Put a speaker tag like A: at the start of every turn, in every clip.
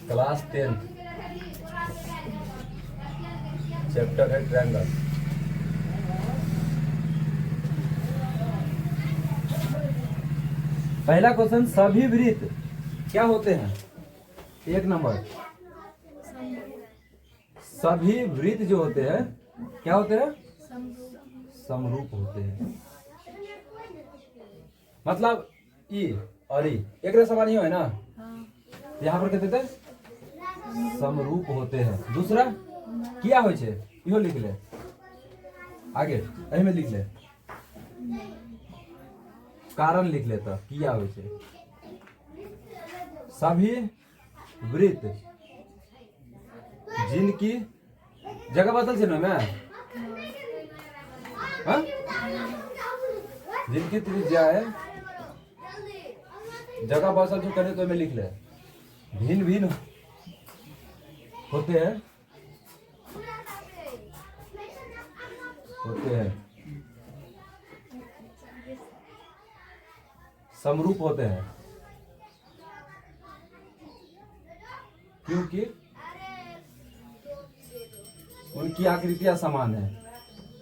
A: Class 10 chapter है triangle. पहला question, सभी वृत्त क्या होते हैं? 1 नंबर, सभी वृत्त जो होते हैं क्या होते हैं? समरूप होते हैं। मतलब ई और ई एक जैसा समान ही है ना। यहाँ पर कहते थे समरूप होते हैं। दूसरा क्या हो छे, इहो लिख ले, आगे एही में लिख ले, कारण लिख ले तो किया हो छे। सभी वृत्त जिनकी जगह बदल छे ना मैं, हाँ? जिनकी त्रिज्या है जगह बदल जो करे तो मैं लिख ले, भिन्न भिन्न होते हैं, समरूप होते हैं, क्योंकि उनकी आकृतियां समान है।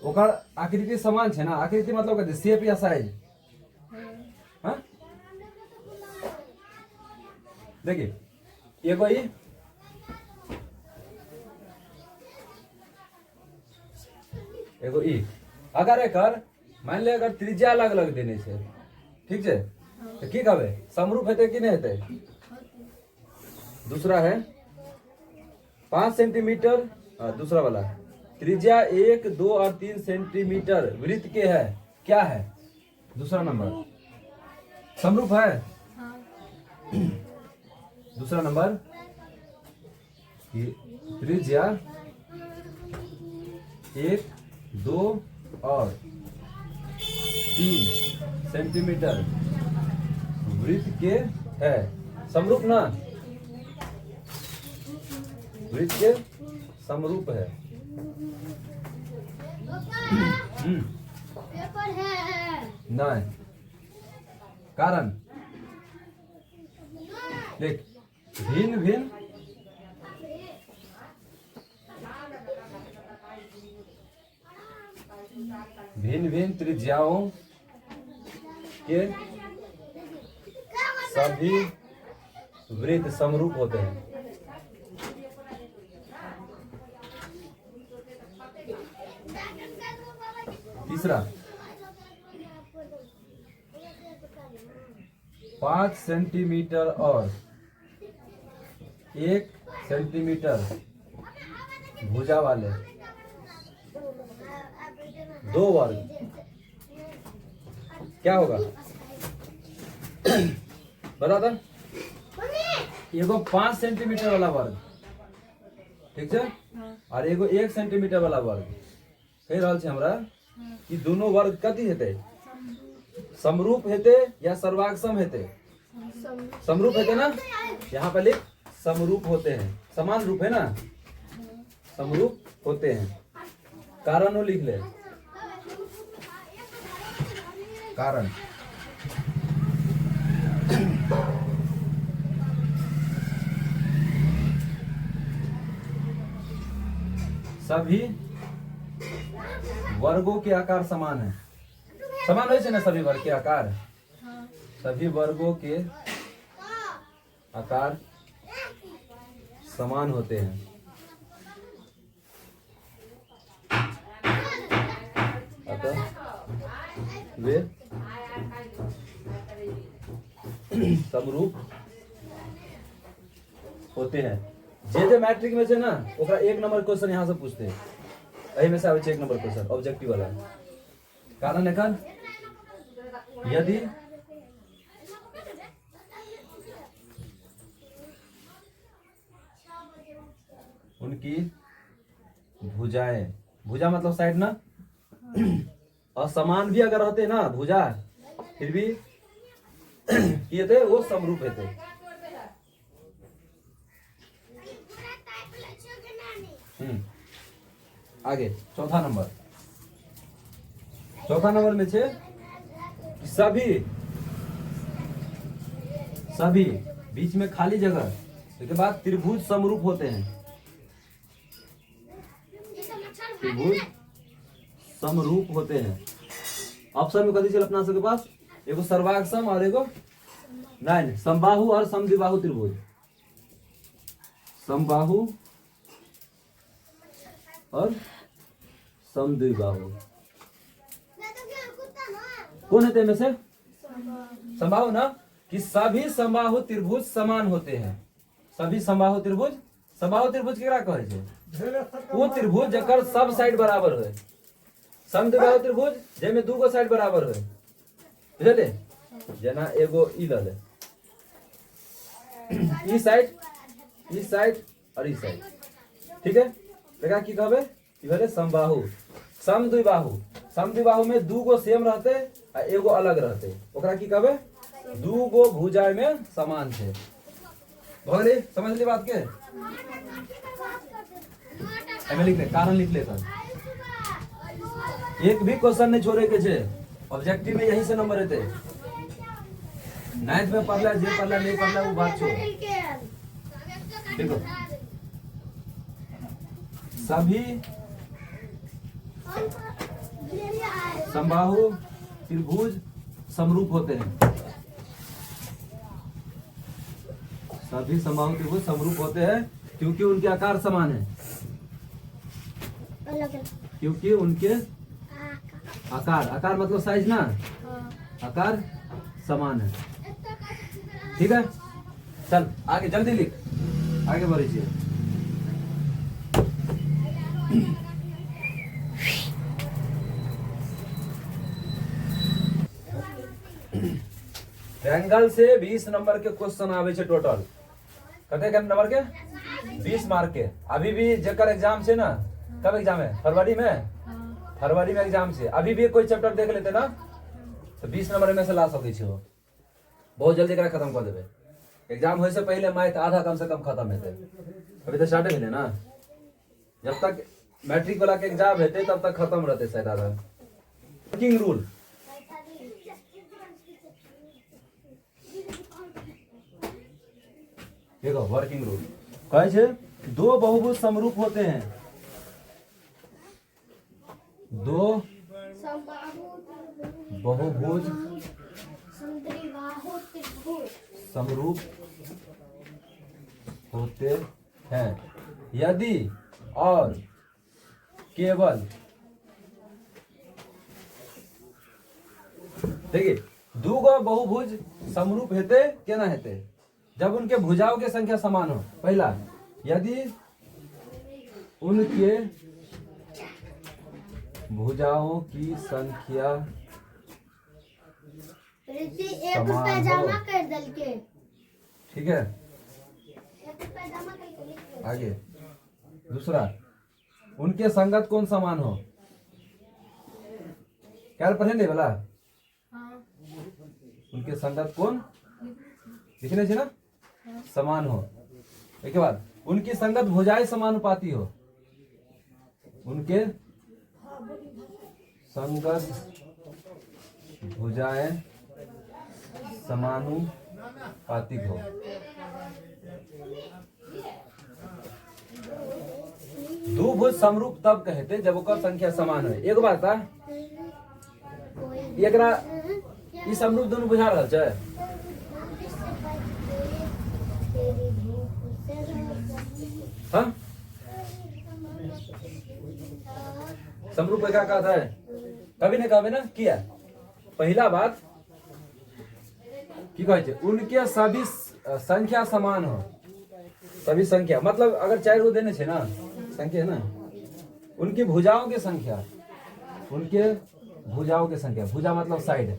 A: ओकर आकृति समान है ना, आकृति मतलब कहते शेप या साइज। हाँ देखिए, एगो ई एगो ई, अगर एकर मान ले अगर त्रिज्या अलग अलग देने से, ठीक है, तो की कहबे समरूप हेते कि नहीं हेते? दूसरा है 5 सेंटीमीटर, दूसरा वाला त्रिज्या 1, 2 और 3 सेंटीमीटर वृत्त के है, क्या है? दूसरा नंबर समरूप है। दूसरा नंबर त्रिज्या 1, 2 और 3 सेंटीमीटर वृत्त के है, समरूप ना, वृत्त के समरूप है।
B: पेपर है
A: नहीं, कारण देख, भिन्न भिन्न भिन्न त्रिज्याओं के सभी वृत्त समरूप होते हैं। तीसरा 5 सेंटीमीटर और 1 सेंटीमीटर भुजा वाले 2 वर्ग क्या होगा? बता था, एगो 5 सेंटीमीटर वाला वर्ग, ठीक है, और एगो 1 सेंटीमीटर वाला वर्ग कह रहा है हमरा कि दोनों वर्ग कथी हेते? समरूप हेते या सर्वांगसम हेते? समरूप हेते ना, यहाँ पे लिख समरूप होते हैं, समान रूप है ना, समरूप होते हैं। कारण वो लिख ले, कारण सभी वर्गों के आकार समान है, समान है ना, सभी वर्ग के आकार, सभी वर्गों के आकार समान होते हैं। अतः वे समरूप होते हैं। जे मैट्रिक में से ना ओकरा 1 नंबर क्वेश्चन यहाँ से पूछते हैं, एही में से आवे 1 नंबर क्वेश्चन ऑब्जेक्टिव वाला। कारण एखन यदि उनकी भुजाएं, भुजा मतलब साइड ना, असमान भी अगर होते ना भुजा, फिर भी ये थे वो समरूप थे। आगे चौथा नंबर में छे सभी सभी बीच में खाली जगह, उसके बाद त्रिभुज समरूप होते हैं। त्रिभुज समरूप होते हैं। ऑप्शन में कथी चल अपना सबके पास, एगो सर्वांग सम और एगो नहीं समबाहु और समद्विबाहु त्रिभुज। समबाहु और समद्विबाहु कौन है में से? समबाहु ना, कि सभी समबाहु त्रिभुज समान होते हैं। सभी समबाहु त्रिभुज, समबाहु त्रिभुज केकरा कहै छै? वो त्रिभुज जकर सब साइड बराबर होय। समद्विबाहु त्रिभुज जेमे दूगो साइड बराबर होय, बुझले? जेना एगो ई ल ले, ई साइड और ई साइड, ठीक है? एकरा की कहबे? ई भेले समबाहु। समद्विबाहु, समद्विबाहु में दूगो सेम रहते आ एगो अलग रहते, ओकरा की कहबे? दूगो भुजा में समान छे। भगले समझ ली बात के? एमे लिख ले, कारण लिख ले सर। एक भी क्वेश्चन नहीं छोड़े के छे, ऑब्जेक्टिव में यही से नंबर रहते। 9th में पढ़ला, जे पढ़ला नहीं पढ़ला वो बात छोड़। देखो सभी समबाहु त्रिभुज समरूप होते हैं। सभी समबाहु त्रिभुज समरूप होते हैं क्योंकि उनके आकार समान है। क्योंकि उनके आकार मतलब साइज ना, आकार समान है। ठीक है, चल आगे जल्दी लिख, आगे बढ़िए। ट्रायंगल से 20 नंबर के क्वेश्चन आवे छे टोटल। कते नंबर के? 20 मार्क के। अभी भी जेकर एग्जाम से ना, कब एग्जाम है? फरवरी में। फरवरी में एग्जाम से अभी भी कोई चैप्टर देख लेते ना तो 20 नंबर में से ला सके छे। बहुत जल्दी एकरा खत्म कर देबे। एग्जाम होए से पहले मैथ आधा कम से कम खत्म हेते। अभी तो स्टार्ट भेले ना, जब तक मैट्रिक वाला के एग्जाम हेते तब तक खत्म रहते शायद आधा। वर्किंग रूल, देखो वर्किंग रूल कहे छे दो बहुभुज समरूप होते हैं। दो बहुभुज समरूप होते हैं यदि और केवल, देखिए दूगो बहुभुज समरूप हेते केना हेते? जब उनके भुजाओं की संख्या समान हो। पहला, यदि उनके भुजाओं की संख्या समान हो। ठीक है, आगे दूसरा, उनके संगत कौन समान हो? क्या पढ़े वाला? उनके संगत कौन लिखने से ना समान हो। एक बाद उनकी संगत भुजाएं समानुपाती हो। उनके संगत भुजाएं समानुपातिक हो। दो भुज समरूप तब कहते जब ओकर संख्या समान हो। एक बात था, एकरा ई समरूप दोनों बुझा रहल छै। हाँ, समरूप क्या कहता है? कभी ने कहबे ना किया। पहला बात की कहे छे? उनके सभी संख्या समान हो। सभी संख्या मतलब अगर 4 गो देने छे ना संख्या ना, उनकी भुजाओं की संख्या, उनके भुजाओं की संख्या, भुजा मतलब साइड,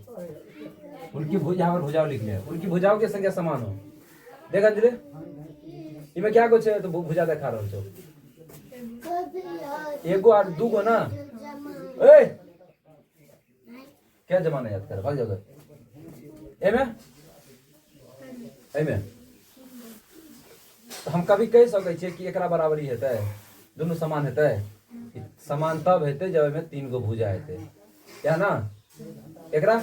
A: उनकी भुजा और भुजाओं लिख ले, उनकी भुजाओं की संख्या समान हो। देखा धीरे इमे क्या कुछ है? तो भुजा देखा रहा छो, एगो और दूगो ना। ए क्या जमाना याद कर, भाग जाओ एमे एमे। तो हम कभी कह सके छे कि एकरा बराबरी हेते, दोनों समान हेते। समान तब हेते जब में 3 गो भुजा हेते, या ना? एकरा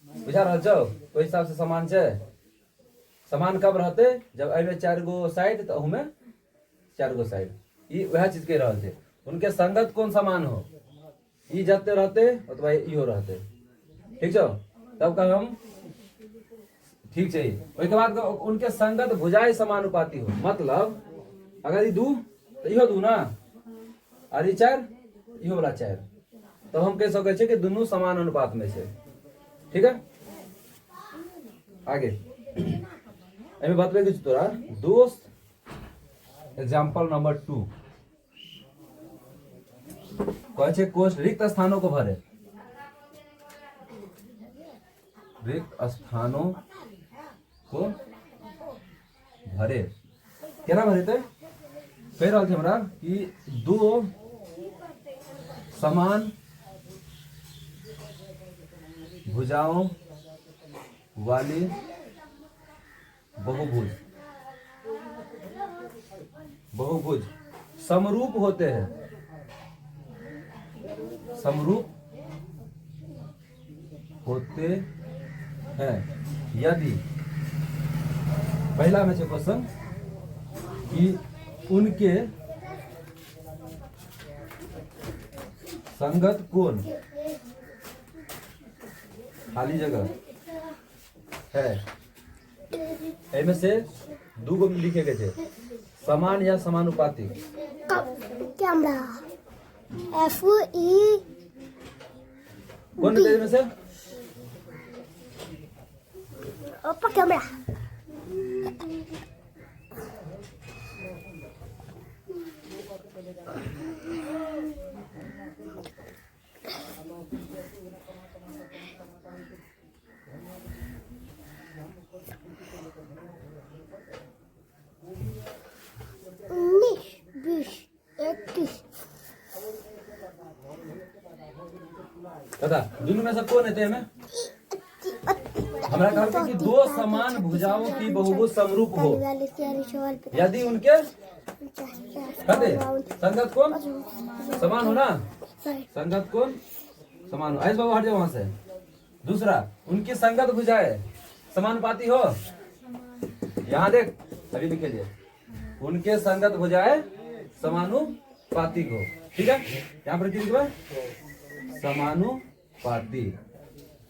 A: बुझा रहल छो? ओइ हिसाब से समान छे, समान कब रहते जब एमे 4 गो साइड तो में 4 गो साइड ई वह चीज के रहल थे उनके संगत कौन समान हो ई जते रहते अथवा इहो रहते ठीक छो तब का हम ठीक चाहिए ओई के बाद उनके संगत भुजाएं समानुपाती हो मतलब अगर ई 2 तो इहो 2 ना और ई 4 इहो वाला 4 तो हम कह सके छे कि दोनों समान अनुपात में छे ठीक है आगे एमे बतबे कुछ तोरा दोस्त एग्जांपल नंबर 2 कहे छे कोष्ठ रिक्त स्थानों को भरे रिक्त स्थानों को भरे केना भरे थे कह रहा थे हमरा कि 2 समान भुजाओं वाली बहुभुज समरूप होते हैं यदि पहला में से क्वेश्चन कि उनके संगत कोण खाली जगह है इनमें से 2 गो लिखे गए थे समान या समानुपातिक
B: कैमरा FE
A: कौन है इनमें से
B: ओप्पो कैमरा
A: बता दोनों में से कौन है में हमरा कहते कि 2 समान भुजाओं की बहुभुज समरूप हो यदि उनके कहते संगत कोण समान हो ना संगत कोण समान हो ऐसे बाबू हट जाओ वहां से दूसरा उनकी संगत भुजाएं समानुपाती हो यहाँ देख सभी लिखे लिए उनके संगत भुजाएं समानुपातिक हो ठीक है यहाँ पर क्या लिखा समानुपाती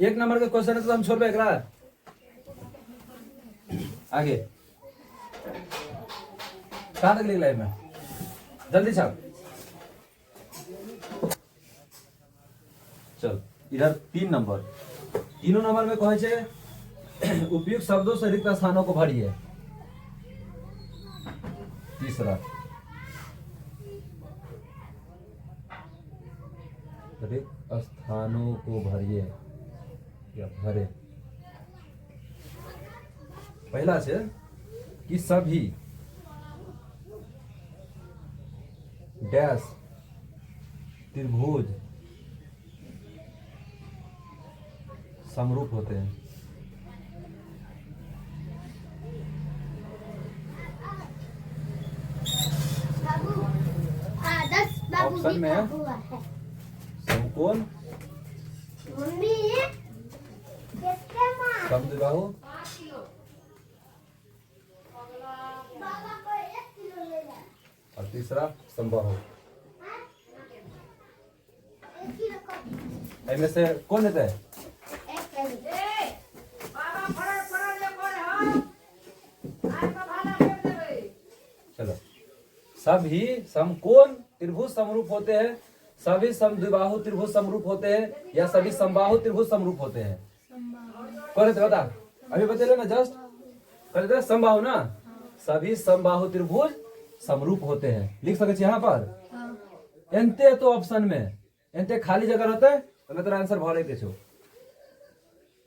A: 1 नंबर का क्वेश्चन है तो हम छोड़ पे एकरा आगे कहाँ तक लिख लाई मैं जल्दी छाप चल इधर 3 नंबर तीनों नंबर में कहे छे उपयुक्त शब्दों से रिक्त स्थानों को भरिए तीसरा रिक्त स्थानों को भरिए या भरे पहला से कि सभी डैश त्रिभुज समरूप होते हैं ऑप्शन में है समकोण समद्विबाहु और तीसरा समबाहु इनमें से कौन है चलो सभी समकोण त्रिभुज समरूप होते हैं सभी समद्विबाहु त्रिभुज समरूप होते हैं या सभी समबाहु त्रिभुज समरूप होते हैं कौन है बता अभी बता ना जस्ट कर समबाहु ना सभी समबाहु त्रिभुज समरूप होते हैं लिख सके यहाँ पर एनते तो ऑप्शन में एनते खाली जगह रहता है तो मैं तेरा आंसर भरे के छो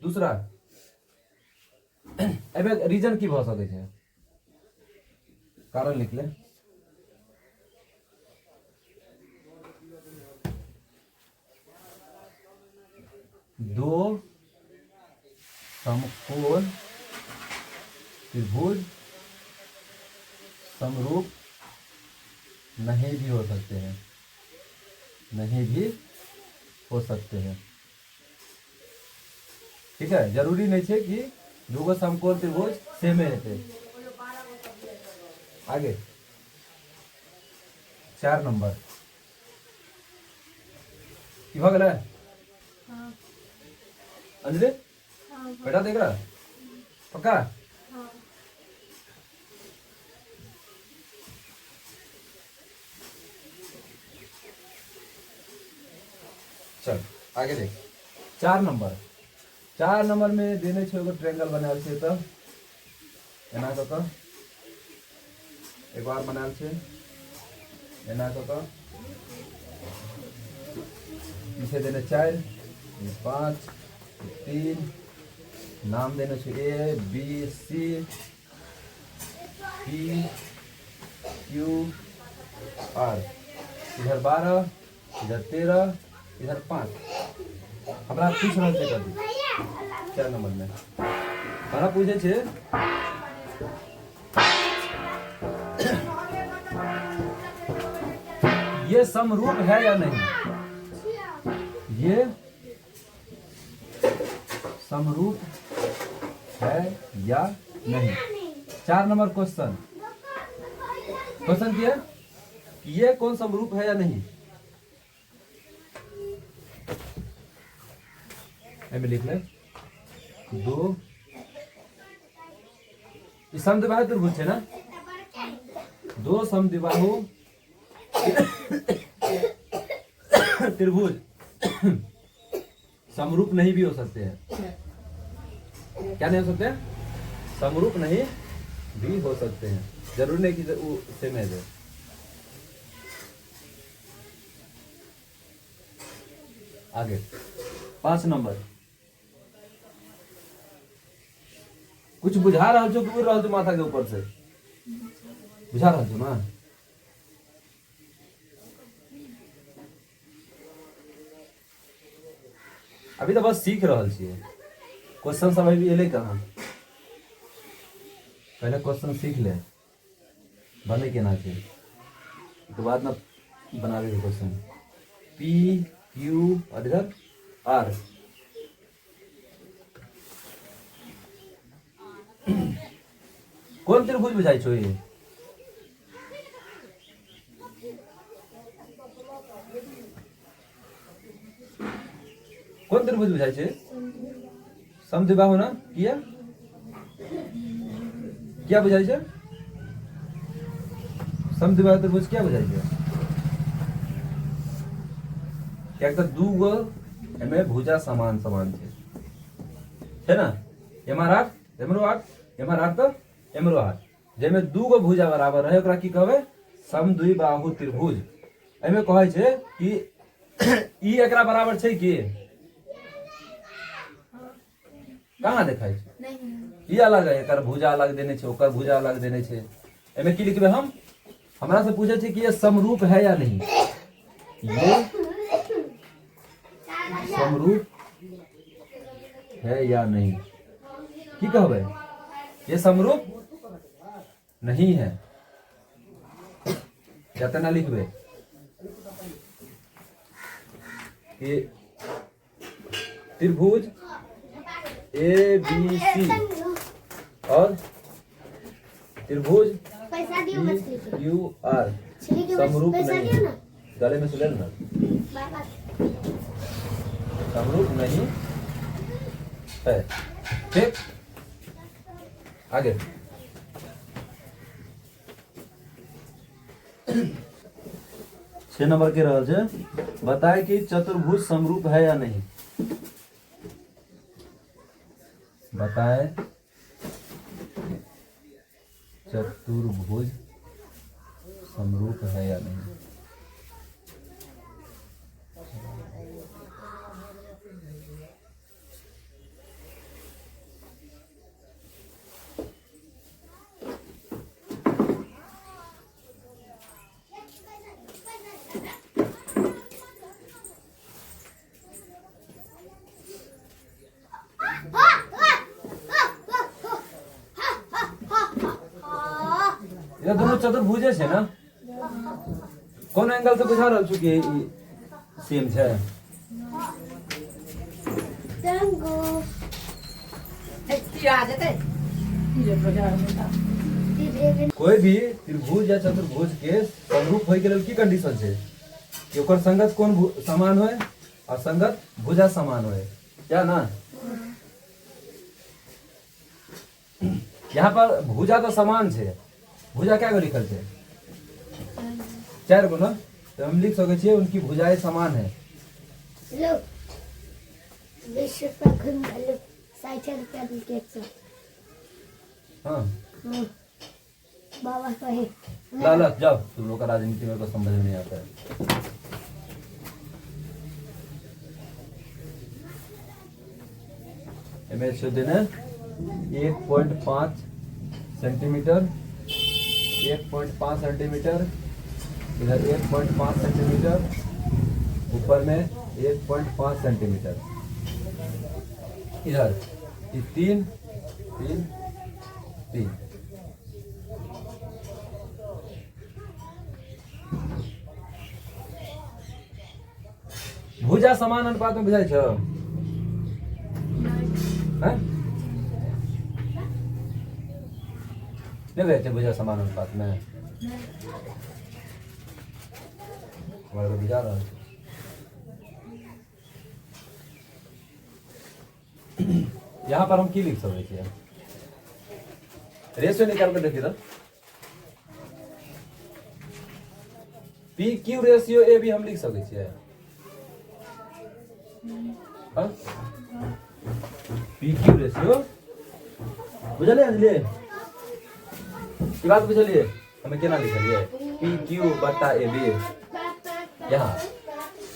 A: दूसरा एबे रीजन की भ सके छै कारण लिख ले दो समकोण त्रिभुज समरूप नहीं भी हो सकते हैं नहीं भी हो सकते हैं ठीक है जरूरी नहीं है कि दूगो समकोण त्रिभुज सेमे हेतै। आगे 4 नंबर की भऽ गेलै अंजलि बेटा देख रहा पक्का। चल आगे देख 4 नंबर। 4 नंबर में देने छे एगो ट्रायंगल बनायल छे त एना क क एक बार बनायल छे एना क क पीछे देने 4 5 3 नाम देने छे A B C P Q R, इधर 12 इधर 13 इधर 5। हमरा पूछ रहा छे कभी 4 नंबर में हमरा पूछे छे ये समरूप है या नहीं, ये समरूप है या नहीं। 4 नंबर क्वेश्चन किया ये कौन समरूप है या नहीं। में लिख ले 2 समद्विबाहु त्रिभुज है ना, 2 समद्विबाहु त्रिभुज समरूप नहीं भी हो सकते हैं। क्या नहीं हो सकते, समरूप नहीं भी हो सकते हैं, जरूरी नहीं कि वो सेम है। आगे 5 नंबर कुछ बुझा रहा छो कि उड़ रहा छो माथा के ऊपर से, बुझा रहा छो ना। अभी तो बस सीख रहा छिए, क्वेश्चन सब अभी एले कहाँ, पहले क्वेश्चन सीख ले बने केना छै, तो बाद में बनावे के क्वेश्चन। पी क्यू और इधर आर, कौन त्रिभुज बुझाई छो ये, कौन त्रिभुज बुझाई छे, समद्विबाहु ना। किया क्या बुझाई छे, समद्विबाहु त्रिभुज क्या बुझाई छे, क्या तो 2 गो एमे भुजा समान समान है ना, एमआर 8 एमरो 8 एमआर 8 तो एमरो 8, जेमे 2 गो भुजा बराबर रहे ओकरा की कहबे समद्विबाहु त्रिभुज। एमे कहै छे कि ई एकरा बराबर छै कि, कहाँ देखाई छे नहीं, ई अलग है, एकर भुजा अलग देने छे ओकर भुजा अलग देने छे। एमे की लिखबे हम, हमरा से पूछे छे कि ये समरूप है या नहीं, ये समरूप है या नहीं, की कहबे ये समरूप नहीं है, क्या तना लिखबे ये त्रिभुज ए बी सी और त्रिभुज क्यू आर समरूप नहीं, गले में सुले ना, समरूप नहीं है। ठीक, आगे 6 नंबर के रहल छे, बताए कि चतुर्भुज समरूप है या नहीं। बताए चतुर्भुज समरूप है या नहीं। ये दोनों चतुर्भुजे छे ना, कौन एंगल से बुझा रहल छु कि सेम छे। कोई भी त्रिभुज या चतुर्भुज के समरूप होय के लेल की कंडीशन छै कि ओकर संगत कोण समान होय और संगत भुजा समान होय, क्या ना। यहाँ पर भुजा तो समान है, भुजा क्या को लिखल है 4 गो ना, तो हम लिख सके छियै उनकी भुजाएं समान है।
B: लो 20 रुपया घूम लो 60 रुपया के 100।
A: हाँ
B: बाबा कहे
A: ला जाओ, तुम लोग का राजनीति मेरे को समझ में नहीं आता है। इमेज शुद्ध है 1.5 सेंटीमीटर, 1.5 सेंटीमीटर, इधर 1.5 सेंटीमीटर, ऊपर में 1.5 सेंटीमीटर, इधर 3 3 3। भुजा समान अनुपात में बुझाई छो हैं? नहीं रहते भुजा समान अनुपात में, हमारे को बुझा रहा है। यहाँ पर हम की लिख सकते हैं, रेशियो निकाल कर देखिए, पी क्यू रेशियो ए भी हम लिख सकते हैं। पी क्यू रेशियो बुझलिए अंजलि, की बात बुझलिए, हमें केना लिखलिए पी क्यू बटा ए बी, यहाँ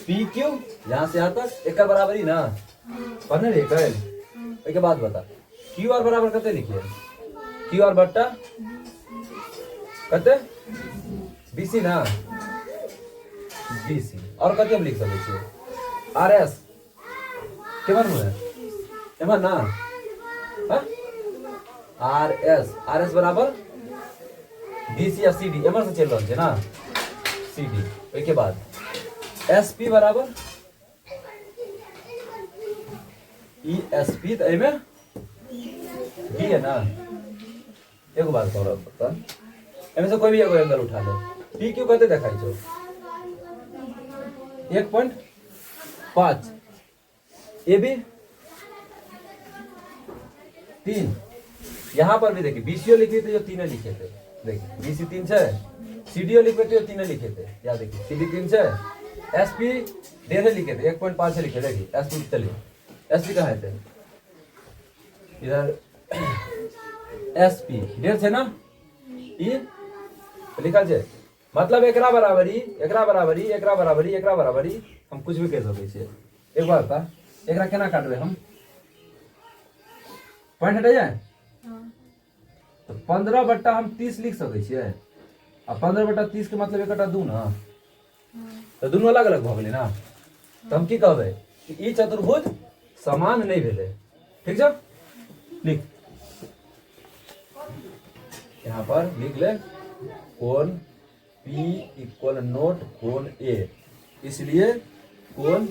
A: पी क्यू यहाँ से यहाँ तक एक बराबरी ना पढ़ने रही कल, एक बात बता क्यू आर बराबर कते लिखिए, क्यू आर बट्टा कते बीसी ना, बीसी और कते हम लिख सकते आर एस के बारे में एमन ना, आर एस बराबर बीसी या सी डी एमन से चल रहा है ना, सी डी। उसके बाद एस पी बराबर ई एस पी, तो एमे बी है ना। एक बात कहो पता, एमे से कोई भी एगो एंगल उठा ले, पी क्यू कहते दिखाई छो 1.5, ए बी 3, यहाँ पर भी देखिए बीसीओ लिखे थे जो 3 लिखे थे, देखिए बीसी 3 है, सीडीओ लिखे थे जो 3 लिखे थे, याद देखिए सीडी 3 है, एसपी 1.5 लिखे थे, 1.5 से लिखे, देखिए एसपी चलिए एसपी कहाँ थे, इधर एसपी 1.5 है ना, ई लिखा है, मतलब एकरा बराबरी एकरा बराबरी एकरा बराबरी एकरा बराबरी हम कुछ भी कह सकते हैं। एक बार बता एकरा केना काटबे हम, पॉइंट हटा जाए तो 15 बट्टा हम 30 लिख सकते छियै, आ 15 बट्टा 30 के मतलब एकटा 2 ना, तो दोनों अलग अलग भ गेलै ना, तो हम की कहबै कि ई चतुर्भुज समान नहीं भेलै, ठीक है। लिख यहाँ पर लिख ले कोण P इक्वल नोट कोण A, इसलिए कोण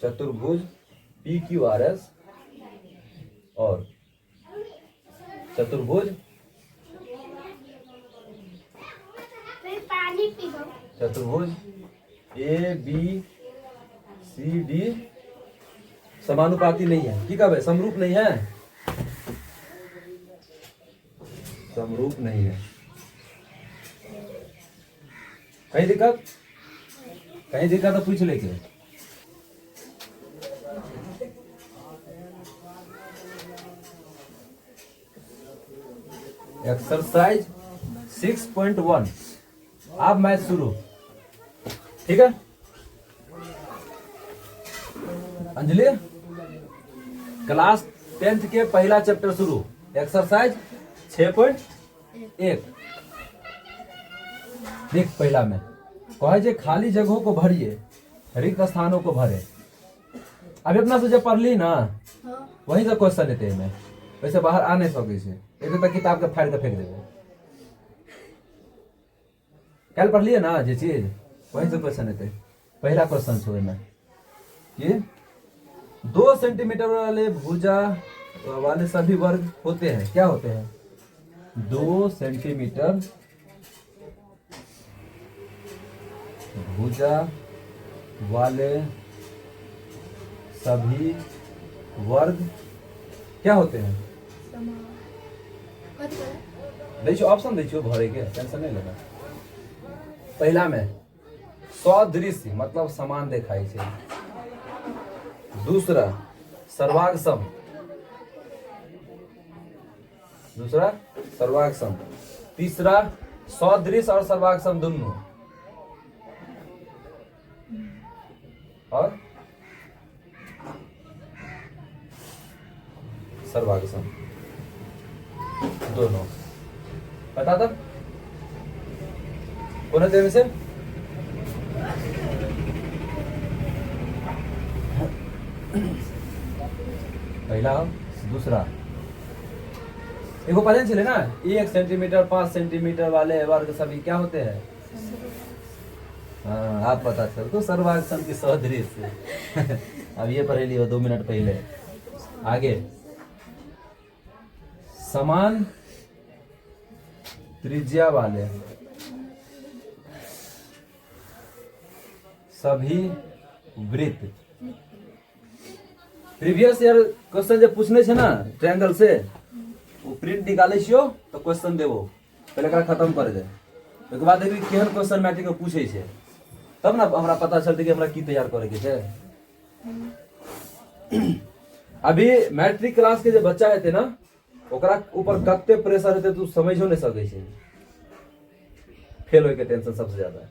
A: चतुर्भुज पी क्यू आर एस और चतुर्भुज ए बी सी डी समानुपाती नहीं है, ठीक है, समरूप नहीं है, समरूप नहीं है। कहीं दिक्कत तो पूछ लेके। एक्सरसाइज 6.1 अब मैथ शुरू, ठीक है अंजलि, क्लास 10th के पहला चैप्टर शुरू, एक्सरसाइज 6.1। देख पहला में कहे जे खाली जगहों को भरिए, रिक्त स्थानों को भरे। अभी अपना से जब पढ़ ली ना वहीं से क्वेश्चन लेते हैं, वैसे बाहर आ नहीं सके से, एक तो किताब के फाड़ के फेंक देवे, कल पढ़ लिए ना जे चीज वहीं से क्वेश्चन लेते। पहला क्वेश्चन छो में कि 2 सेंटीमीटर वाले भुजा वाले सभी वर्ग होते हैं। क्या होते हैं? 2 सेंटीमीटर भुजा वाले सभी वर्ग क्या होते हैं? देखियो ऑप्शन देखियो भरे के, टेंशन नहीं लेना। पहला में सदृश मतलब समान देखाई छे। दूसरा सर्वांग सम, दूसरा सर्वांग सम। तीसरा सदृश और सर्वांग सम दोनों। और सर्वांग सम दोनों। बता दो कौन है में से? पहला दूसरा देखो पता चले ना, 1 सेंटीमीटर 5 सेंटीमीटर वाले वर्ग सभी क्या होते हैं? हाँ आप पता चल तो सर्वांग सम की सदृश। अब ये पढ़ लियो 2 मिनट पहले। आगे समान त्रिज्या वाले सभी वृत्त। प्रीवियस ईयर क्वेश्चन जब पूछने छे ना ट्रायंगल से, वो प्रिंट निकाले छियो तो क्वेश्चन देबो, पहले एकरा खत्म कर दे। ओके बाद देखबी केहन क्वेश्चन मैट्रिक में पूछे छे, तब ना हमरा पता चलते कि हमरा की तैयार करे के छे। अभी मैट्रिक क्लास के जो बच्चा हेते ना, ओकरा ऊपर कत्ते प्रेशर हेते तू समझो नहीं सकै छे। फेल होय के टेंशन सबसे ज्यादा है।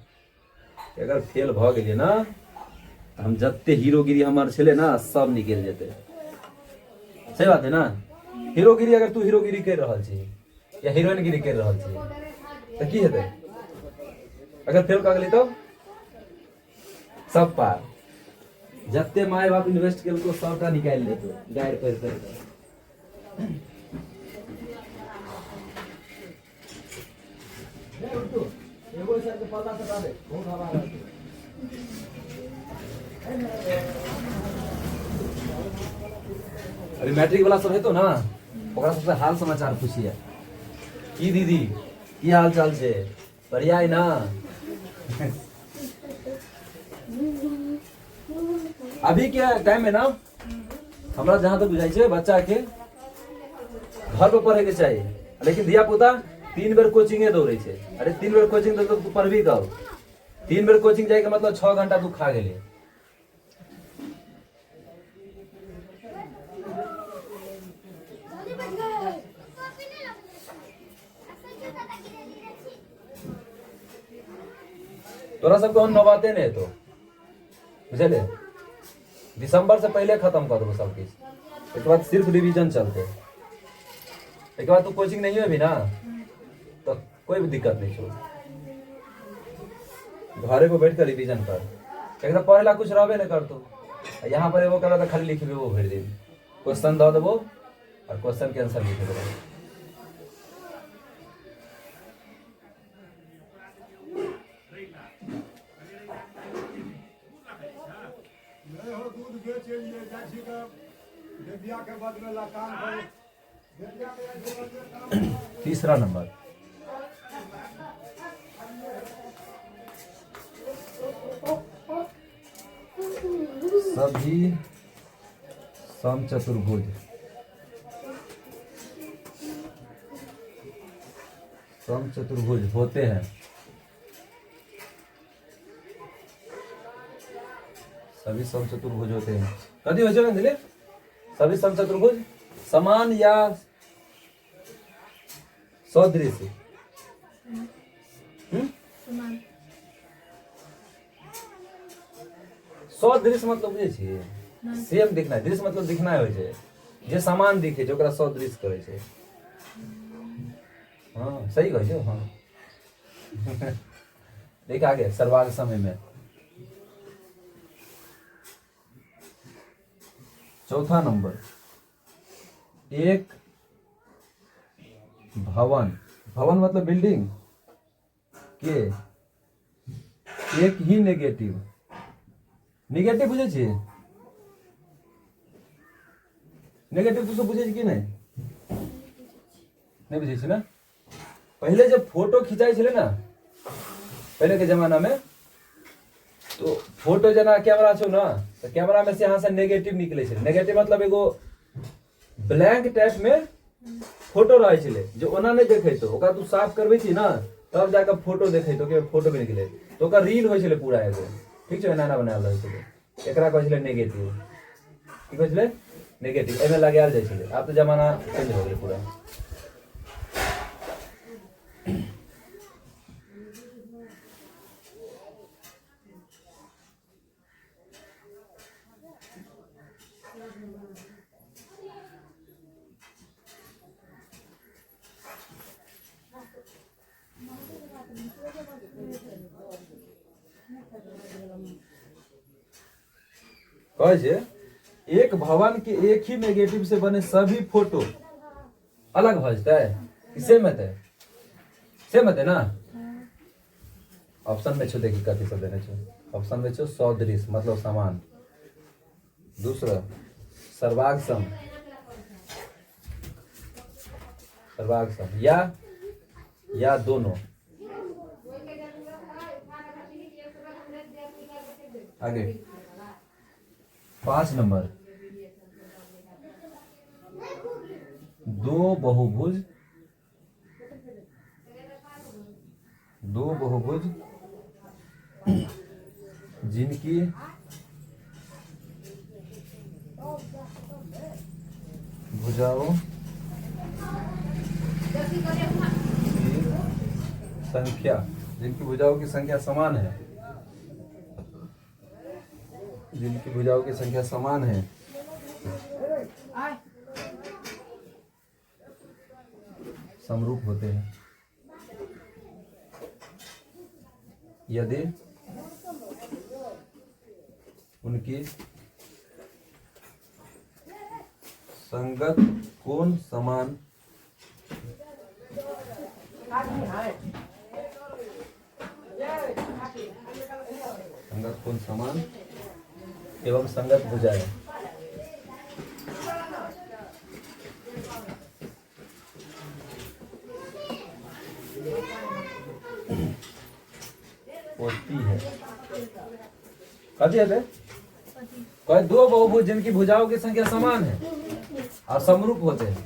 A: अगर फेल भ गेलिए ना, हम जत्ते हीरोगिरी हमार छले ना सब निकल जेते। सही बात है ना? हीरोगिरी अगर तू हीरोगिरी कर रहल छी या हीरोइनगिरी कर रहल छी तो की हेते? अगर फेल कर गेली तो सब पार। जत्ते माय बाप इन्वेस्ट केल तो सबटा निकाल लेतो गाइड कर कर। एगो सर के पता सटा दे बहुत हवा है। अभी मैट्रिक वाला सब है तो ना, ओकरा सबसे हाल समाचार पूछिए। की दीदी की हाल चाल छे? बढ़िया है ना? अभी के टाइम में ना हमरा जहां तक बुझाई छे बच्चा के घर पे पढ़े के चाहिए, लेकिन धिया पुता 3 बेर कोचिंगे दौड़े छे। अरे 3 बेर कोचिंग तो तू पढ़बी कब? 3 बेर कोचिंग जाए के मतलब 6 घंटा तू खा गेले। तोरा सबको हम नवाते नहीं तो बुझले, दिसंबर से पहले खत्म कर दो सब कुछ। एक बाद सिर्फ रिवीजन चलते, एक बाद तू कोचिंग नहीं है भी ना तो कोई भी दिक्कत नहीं छोड़, घरे को बैठ कर रिवीजन कर। एक पढ़ेला कुछ रहबे नहीं कर तो यहाँ पर वो कर खाली लिख वो भर दिन क्वेश्चन दे देवो और क्वेश्चन के आंसर लिख देवो। तीसरा नंबर सभी समचतुर्भुज समचतुर्भुज होते हैं। सभी समचतुर्भुज होते हैं। कभी हो जाएगा दिले सभी समचतुर्भुज समान या सदृश। सदृश मतलब बुझे छियै सेम दिखना, दृश्य मतलब दिखना हो छै, जे समान दिखे छै ओकरा सदृश कहै छै। हाँ सही कहै छै। हाँ देख आगे सर्वांग समय में चौथा नंबर, एक भवन, भवन मतलब बिल्डिंग के एक ही नेगेटिव, नेगेटिव बुझे छियै नेगेटिव तो बुझे कि नहीं नहीं बुझे ना। पहले जब फोटो खिंचाई छे ना पहले के जमाना में तो फोटो जना कैमरा छो ना तो कैमरा में से यहाँ से नेगेटिव निकले छे। नेगेटिव मतलब एगो ब्लैंक टाइप में फोटो रहे छे जो ओना नहीं देखे तो ओका तू साफ करबे छी ना तब जाकर फोटो देखे तो के फोटो भी निकले तो ओका रील होय छे पूरा एगो ठीक छे एना बनाल रहे छे एकरा कहै छे नेगेटिव की कहै छे नेगेटिव एमे लगायल जाय छे। अब तो जमाना चेंज हो गेल पूरा। कहे छे एक भवन के एक ही नेगेटिव से बने सभी फोटो अलग हो जाता है। सेम है सेम है ना। ऑप्शन में छो देखी कथी सब देने छो। ऑप्शन में छो सदृश मतलब समान। दूसरा सर्वांग सम या दोनों। आगे 5 नंबर दो बहुभुज जिनकी भुजाओं की संख्या समान है समरूप होते हैं यदि उनकी संगत कोण समान एवं संगत भुजाएं होती है। कथी है कोई दो बहुभुज जिनकी भुजाओं की संख्या समान है और समरूप होते हैं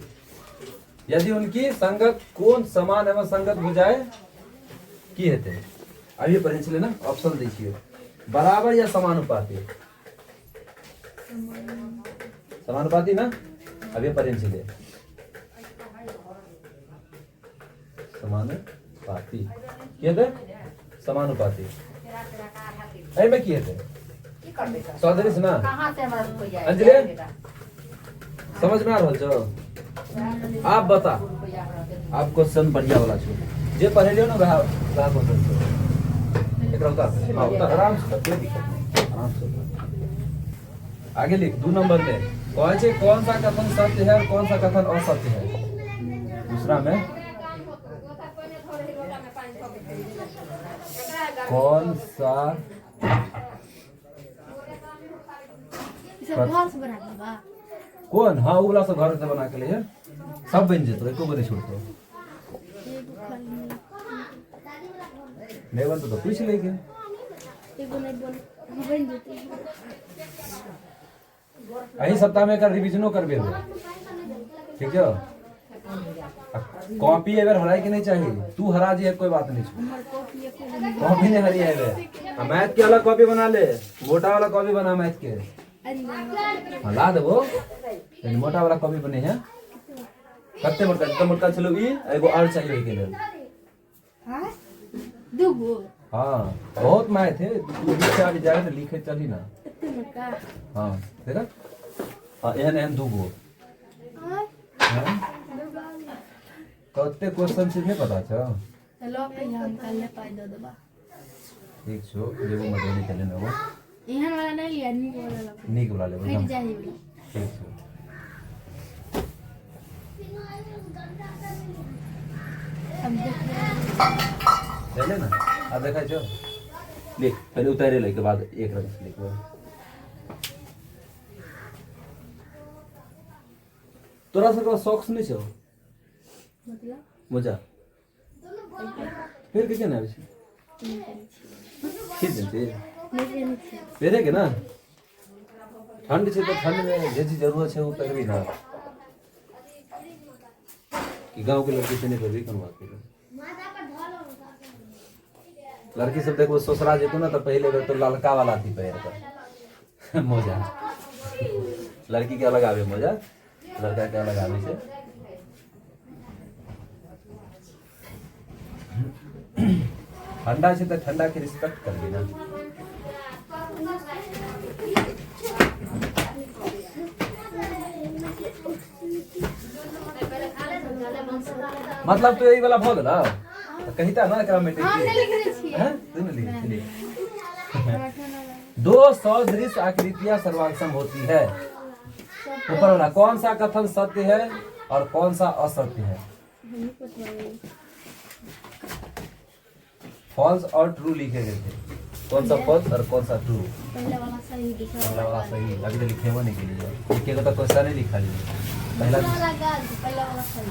A: यदि उनकी संगत कोण समान एवं संगत भुजाएं की हेते। अब ये पढ़ने चले ना ऑप्शन देखिए बराबर या समानुपाती। समानुपाती ना। अब ये पढ़ने चले समानुपाती किए थे समानुपाती में किए थे सदृश ना। अंजलि समझ में आ रहा छो। आप बता आप क्वेश्चन बढ़िया वाला छो जे पढ़े लियो ना वह क्वेश्चन छो एकरा उतार। हां उतार आराम से कोई दिक्कत नहीं आराम से उतार। आगे लिख 2 नंबर में कौन सा कथन सत्य है और कौन सा कथन असत्य है। दूसरा में कौन सा कौन हाँ वो वाला सब घर से बना के लिए सब बन जेतो एको बने छोड़तो नहीं बन तो पूछ लेके यही सप्ताह में कर रिवीजनो करबे ठीक है। कॉपी अगर हराई के नहीं चाहिए तू हरा जी कोई बात नहीं कॉपी नहीं हरी है। मैथ के अलग कॉपी बना ले मोटा वाला कॉपी बना मैथ के ला दे वो मोटा वाला कॉपी बने हैं कत्ते मोटा चलो ई एगो और चाहिए के लिए दुगो। हां बहुत मैथ है तू लिखे आ जाए तो लिखे चली ना हां देखा हां एहन दुगो कत्ते क्वेश्चन से नहीं पता छ
B: हेलो पे हम कल पाई दो दबा
A: ठीक छो जेबो मदनी चले ना वो
B: एहन वाला नहीं लिया नीक वाला ले
A: ठीक छो
B: अब
A: चले ना अब देखा छो लिख पहले उतारे ले के बाद एक रंग से लिखो तोरा सबके सॉक्स नहीं छौ
B: मतलब
A: मोजा फिर के ना आबै छै खींच दे छै
B: नहीं नहीं
A: पेरे के ना ठंड छै तो ठंड में जे चीज जरूरत है वो पहनबी ना कि गांव के लड़की से नहीं पहनबी कौन बात है लड़की सब देखो ससुरा जेतो ना तो पहले बेर तो ललका वाला थी पैर पर मोजा लड़की के अलग आवे मोजा लड़का के अलग आवे छै ठंडा छै तो ठंडा के रिस्पेक्ट करबी ना मतलब तो यही वाला भऽ गेल तो कहिता ना एकरा में
B: हाँ नहीं लिख रही थी
A: हैं तू नहीं लिखी दो सदृश आकृतियां सर्वांगसम होती है ऊपर वाला कौन सा कथन सत्य है और कौन सा असत्य है फॉल्स और ट्रू लिखे गए थे कौन सा फॉल्स और कौन सा ट्रू
B: पहले वाला सही
A: पहला वाला सही अभी तो लिखे हुआ नहीं के लिए लिखेगा तो क्वेश्चन नहीं लिखा लिए पहला
B: पहले वाला सही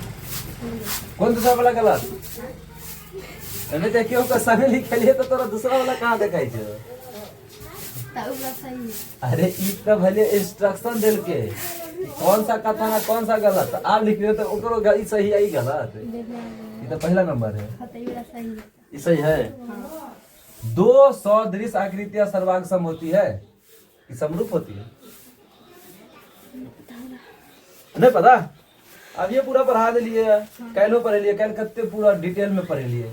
A: कौन दूसरा वाला गलत नहीं तो क्यों क्वेश्चन नहीं लिखे लिए तो तोरा दूसरा वाला कहाँ देखाई छे
B: वाला सही
A: अरे ई तो भले इंस्ट्रक्शन दिल के कौन सा कथन है कौन सा गलत आप लिख रहे हो तो ओकरो ई सही आई गलत ये तो पहला नंबर है
B: वाला सही
A: ये सही है दो सदृश आकृतियां सर्वांगसम होती है कि समरूप होती है नहीं पता अब ये पूरा पढ़ा दिलिए कैलो पढ़े लिए कैल कत्ते पूरा डिटेल में पढ़े लिए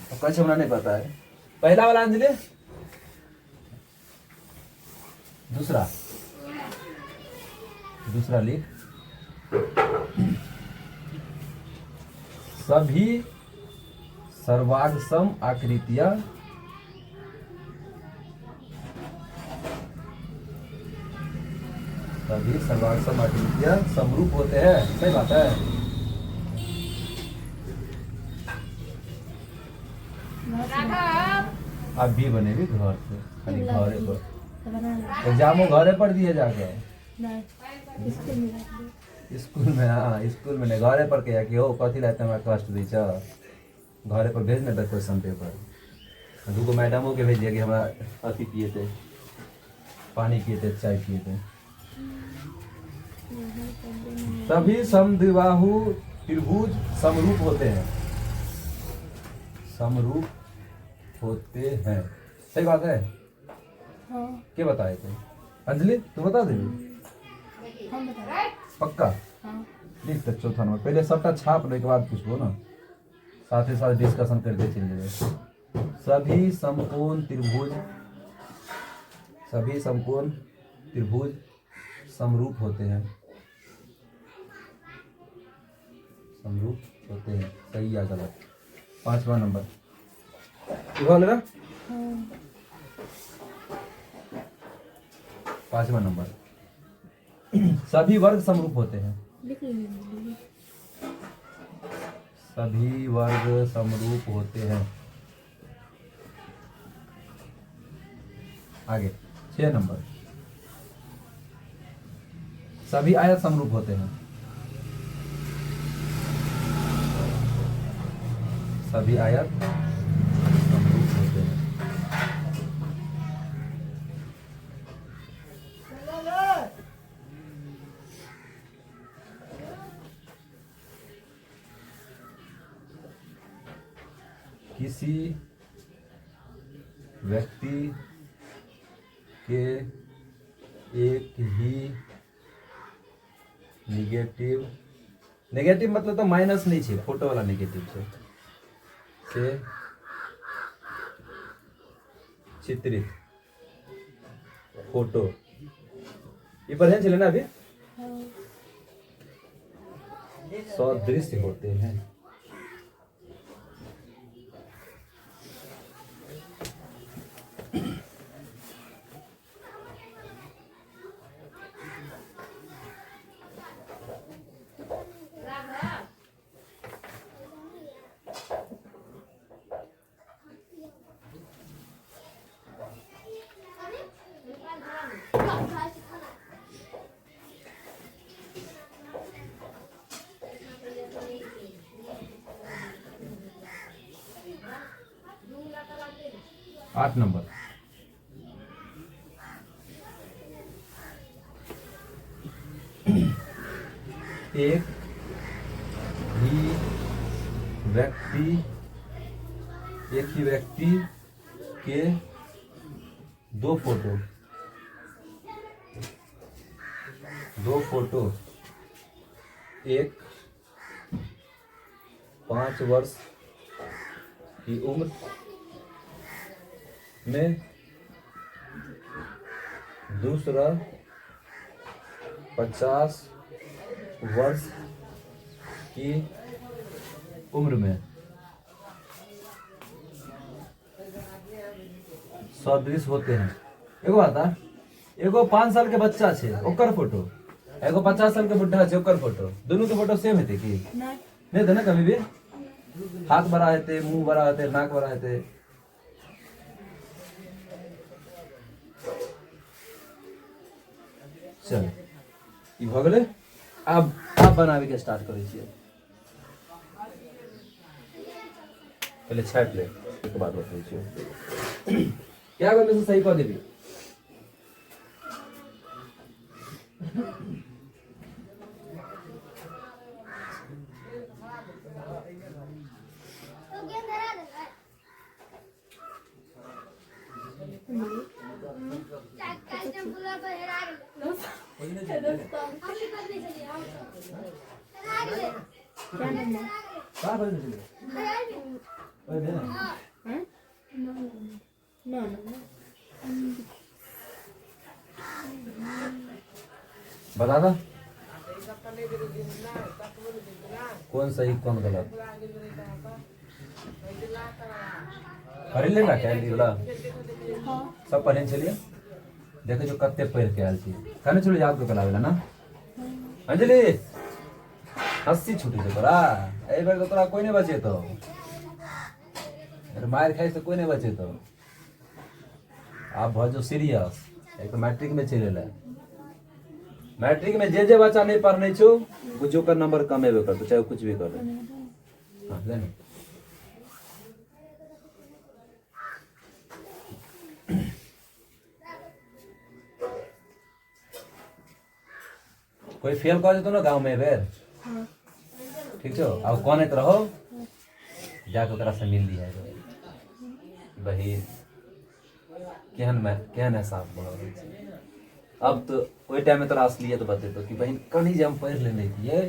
A: तो कुछ हमरा नहीं पता है पहला वाला अंजलि दूसरा दूसरा लिख सभी सर्वांगसम आकृतियां सभी सर्वांगसम आकृतियां समरूप होते हैं सही बात है आप भी बनेगी घर से खाली घरे पर एग्जामो घरे पर दिए जाके स्कूल में हाँ स्कूल में नहीं घरे पर कह कि हो कथी लाते हमरा कष्ट दी छ घरे पर भेज ना क्वेश्चन पेपर दूगो मैडमों के भेजिए कि हमरा अथी पिए थे पानी पिए थे चाय पिए थे सभी समद्विबाहु त्रिभुज समरूप होते हैं समरूप होते हैं सही बात है क्या बताए थे अंजलि तू बता दे पक्का लिख तो चौथा नंबर पहले सबका छाप लेने के बाद पूछबो ना साथ ही साथ डिस्कशन करते चलिए सभी समकोण त्रिभुज समरूप होते हैं समरूप होते हैं सही या गलत पांचवा नंबर पांचवा नंबर सभी वर्ग समरूप होते हैं सभी वर्ग समरूप होते हैं आगे 6 नंबर सभी आयत समरूप होते हैं सभी आयत समरूप होते हैं किसी व्यक्ति के एक ही नेगेटिव मतलब तो माइनस नहीं है फोटो वाला नेगेटिव से चित्रित फोटो ये पढ़े चले ना अभी सदृश्य होते हैं 8 नंबर। एक ही व्यक्ति के 2 फोटो, एक 5 वर्ष की उम्र में, दूसरा 50 वर्ष की उम्र में सदृश होते हैं। एगो आता, एगो 5 साल के बच्चा छे ओकर फोटो, एगो 50 साल के बुढ़ा छे ओकर फोटो, दोनों के फोटो सेम हेते की नहीं थे ना? कभी भी हाथ बड़ा हेते, मुंह बड़ा हेते, नाक बड़ा हेते। चल ई भ गेलै। अब बनावे के स्टार्ट करै छियै। पहले छाट ले, एक बात बतबै छियै। क्या करने से सही कह देबी? बता दो कौन सही कौन गलत। पढ़ लेना क्या लीला सब पढ़े चलिए। देखे जो कत्ते पढ़ के आयल छी कहने चलो याद को कलावेला ना। अंजलि हंसी छूटी छै तोरा एहि बेर तोरा कोई नहीं बचे तो मार खाई से कोई नहीं बचे तो। आप बहुत जो सीरियस एक तो मैट्रिक में चले ला। मैट्रिक में जे बच्चा नहीं पढ़ने छो वो जो का नंबर कमेबे कर तो चाहे कुछ भी कर। हाँ लेने कोई फेल कर देतो ना गांव में बेर ठीक छो अब कौन है रहो जाके ओकरा से मिल लिया बहिन केहन एहसास बढ़ रही है। अब तो वही टाइम में तोरा असलियत बतेतो कि बहन कहीं जे हम पढ़ लेने थिए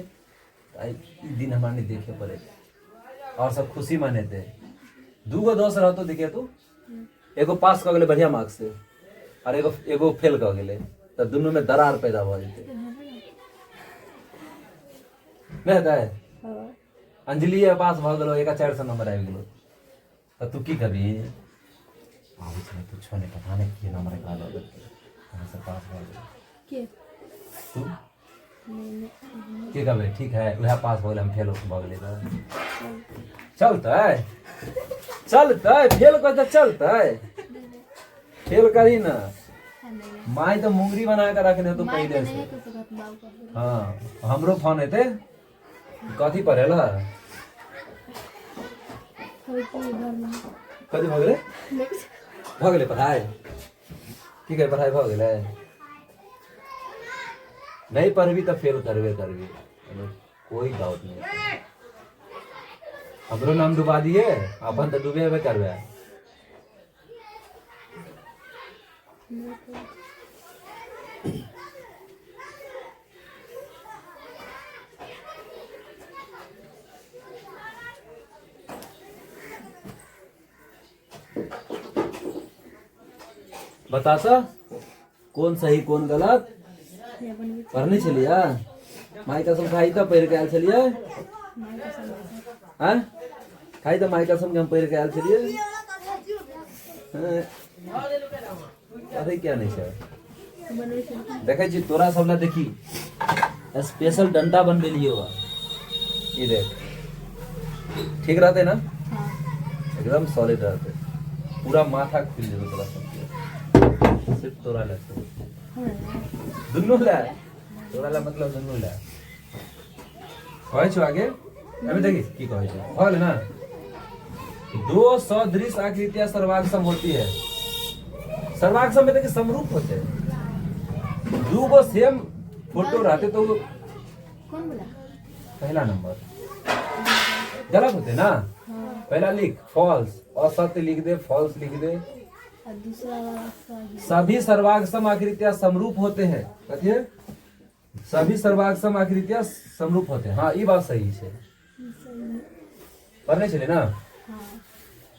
A: दिन हमारे नहीं देखे पड़े और सब खुशी मनेते। 2 गो दोस्त रहतो देखिए तू एगो पास कर गए बढ़िया मार्क्स से और एगो फेल कर गए तो दोनों में दरार पैदा हो जाते नहीं है। अंजलि पास भ गलो 400 नंबर आबि गेलो तो तू की कभी तू छोने पता नहीं की नंबर निकाल कहाँ से पास भ गेलो तू के कहबे ठीक है वह पास हो गए हम फेल भ गेले चलते फेल कर चलते फेल करी ना माई तो मुंगरी बना कर रखने तो पहले से। हाँ हमरो फोन हेते कथी पढ़ेला कथी भ गेले पढ़ाई की कहे पढ़ाई भ गेले नहीं पढ़बी तो फेल करबे करबी कोई डाउट नहीं। हमरो नाम डुबा दिए अपन तो डूबे करबे। बता सा कौन सही कौन गलत पढ़ने चलिए माई कसम खाई तो पढ़ के आयल चलिए हाँ खाई तो माई कसम के हम पढ़ के आयल चलिए। अरे क्या नहीं सर देखे जी तोरा सब ला देखी स्पेशल डंडा बनबे लिए हुआ ये देख ठीक रहते ना एकदम सॉलिड रहते पूरा माथा खुल जाए तोरा सब सिर्फ तोरा ला दुनू ला तोरा ला मतलब दुनू ला कहै छौ आगे अभी देखी की कहै छौ भल ना दो सदृश आकृतियां सर्वाक्षम होती है। सर्वाक्षम में देखिए समरूप होते हैं। दो गो सेम फोटो रहते तो
B: कौन बोला?
A: पहला नंबर गलत होते ना। पहला लिख फॉल्स, असत्य लिख दे, फॉल्स लिख दे।
B: और दूसरा वाला सही।
A: सभी सर्वाक्षम आकृतियां समरूप होते हैं। कहिए सभी सर्वाक्षम आकृतियां समरूप होते हैं। हाँ ये बात सही है। पढ़ने चले ना।
B: हाँ।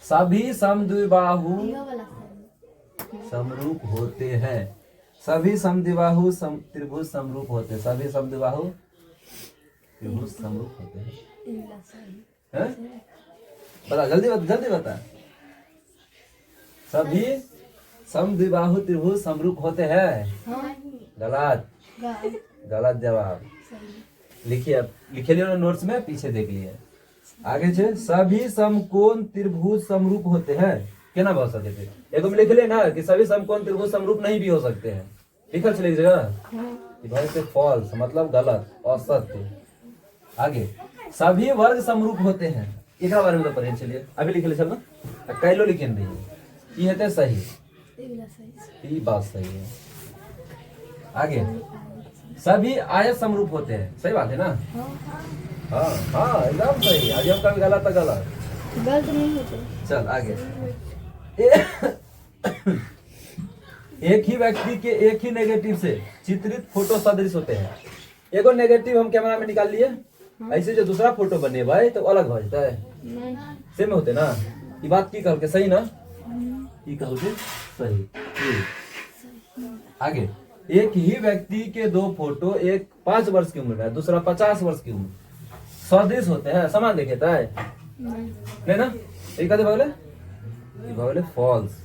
A: सभी समद्विबाहु
B: ये वाला सही।
A: समरूप होते हैं। सभी समद्विबाहु त्रिभुज समरूप होते हैं। सभी समद्विबाहु त्रिभुज समरूप होते हैं।
B: ये वाला सही।
A: हैं? बता जल्दी बता, जल्दी बता। सभी समद्विबाहु त्रिभुज समरूप होते हैं।
B: हाँ।
A: गलत,
B: गा-
A: गलत जवाब।
B: सही।
A: लिखिए, अब लिखे लिए नोट्स में, पीछे देख लिए। आगे छे सभी समकोण त्रिभुज समरूप होते हैं। केना बोल सकते थे? एगो में लिख ले ना कि सभी समकोण त्रिभुज समरूप नहीं भी हो सकते हैं। लिखल चले जगह
B: हाँ।
A: भाई से फॉल्स मतलब गलत, असत्य। आगे सभी वर्ग समरूप होते हैं। एक बारे में तो पढ़े चलिए, अभी लिख ले चल ना। कैलो लिखें रही ये है सही,
B: ये वाला सही।
A: ये बात सही है। आगे सभी आयत समरूप होते हैं। सही बात है ना।
B: हाँ।
A: हाँ हाँ एकदम सही। आज हम कभी गलत तो गलत।
B: गलत नहीं होते।
A: चल आगे एक ही व्यक्ति के एक ही नेगेटिव से चित्रित फोटो सदृश होते हैं। एगो नेगेटिव हम कैमरा में निकाल लिए, ऐसे जो दूसरा फोटो बने भाई तो अलग हो जाता है।
B: नहीं।
A: सेम होते ना। ये बात की कहल के सही ना। की कहल के सही। आगे एक ही व्यक्ति के दो फोटो, एक 5 वर्ष की उम्र में है, दूसरा 50 वर्ष की उम्र, सदृश होते हैं, समान दिखता है नहीं ना। ये कहते भगले फॉल्स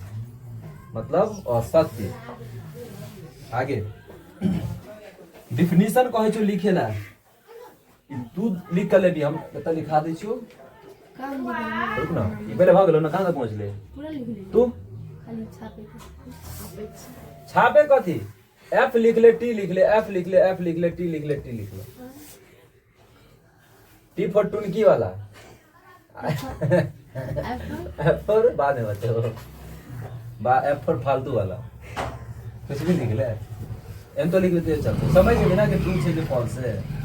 A: मतलब असत्य। आगे डिफिनीशन कहे जो लिखेला तू लिख कर ले भी हम कत लिखा दे छियो।
B: काम नहीं।
A: रुक ना, ये पहले भाग लो ना, कहां तक पहुंच ले
B: पूरा लिख ले।
A: तू।
B: खाली छापे के।
A: छापे कथी? एफ लिख ले, टी लिख ले, एफ लिख ले, एफ लिख ले, टी लिख ले, टी लिख ले। टी फॉर टुनकी वाला। एफ फॉर बाद में बच्चे हो, एफ फॉर फालतू वाला। कुछ भी लिख ले, एम तो लिख लेते चलते समझ गए ना कि ट्रू से कि फॉल्स है।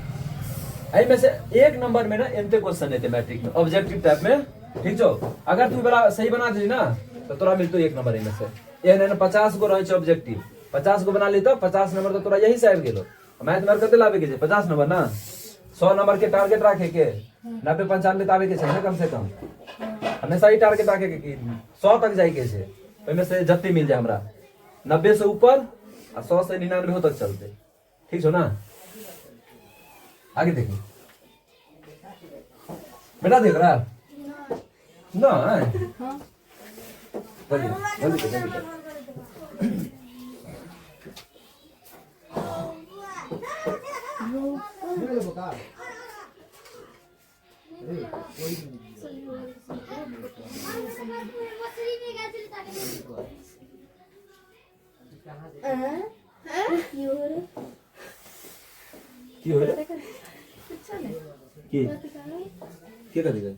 A: आई में से एक नंबर में ना एमते क्वेश्चन है मैट्रिक में ऑब्जेक्टिव टाइप में। ठीक जो अगर तू बड़ा सही बना दी ना तो तोरा मिलतो 1 नंबर इनमें से। ये ना 50 गो रहे ऑब्जेक्टिव, 50 गो बना ली तो 50 नंबर तो तोरा यही से आबि गेलो। मैथ में कते लावे के 50 नंबर ना, 100 नंबर के टारगेट रखे के 90 95 तो आवे के छै कम से कम। हमेशा ही टारगेट रखे के 100 तक जाए के छै। ओइमे से जत्ते मिल जाए हमरा 90 से ऊपर और 100 से 99 तक चलते। ठीक छो ना। आगे देखिए बेटा, देख रहा ना।
B: हाँ।
A: जल्दी जल्दी जल्दी। की हो रे? की कर दिया?